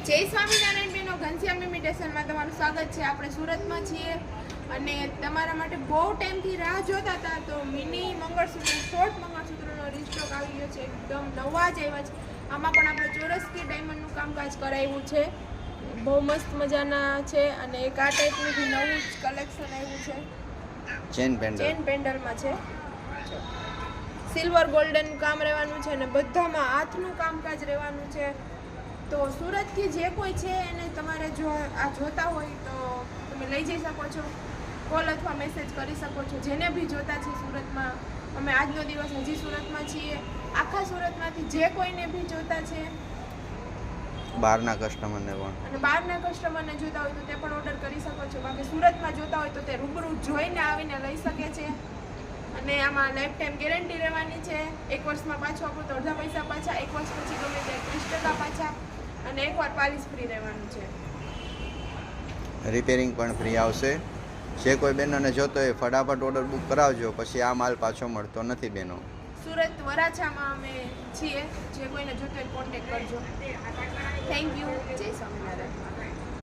જય સ્વામિનારાયણ બેનો, ઘનશ્યામ ઇમિટેશનમાં તમારું સ્વાગત છે. આપણે સુરતમાં છીએ અને તમારા માટે બહુ ટાઈમથી રાહ જોતા હતા. તો મિની મંગળસૂત્ર, શોર્ટ મંગળસૂત્રનો રિસ્ટોક આવી ગયો છે. એકદમ નવા જ આવ્યા છે. આમાં પણ આપણે ચોરસથી ડાયમંડનું કામકાજ કરાવ્યું છે. બહુ મસ્ત મજાના છે અને એક આ ટાઈપનું બી નવું જ કલેક્શન આવ્યું છે. ચેન પેન્ડલમાં છે. સિલ્વર ગોલ્ડન કામ રહેવાનું છે અને બધામાં હાથનું કામકાજ રહેવાનું છે. તો સુરતથી જે કોઈ છે એને તમારે જો આ જોતા હોય તો તમે લઈ જઈ શકો છો. કોલ અથવા મેસેજ કરી શકો છો. જેને બી જોતા છે સુરતમાં, અમે આજનો દિવસ હજી સુરતમાં છીએ. આખા સુરતમાંથી જે કોઈને બી જોતા છે, બહારના કસ્ટમરને પણ, અને બહારના કસ્ટમરને જોતા હોય તો તે પણ ઓર્ડર કરી શકો છો. બાકી સુરતમાં જોતા હોય તો તે રૂબરૂ જોઈને આવીને લઈ શકે છે. અને આમાં લાઈફ ટાઈમ ગેરંટી રહેવાની છે. 1 વર્ષમાં પાછું આપો તો અડધા પૈસા પાછા, 1 વર્ષ પછી ગમે તે 30% પાછા, અને એકવાર પાલિશ ફ્રી રહેવાનું છે. રિપેરિંગ પણ ફ્રી આવશે. જે કોઈ બહેનોને જોતો હોય ફટાફટ ઓર્ડર બુક કરાવજો, પછી આ માલ પાછો મળતો નથી બહેનો. સુરત વરાછામાં અમે છીએ. જે કોઈને જોતો હોય કોન્ટેક્ટ કરજો. Thank you. જય સ્વામિનારાયણ.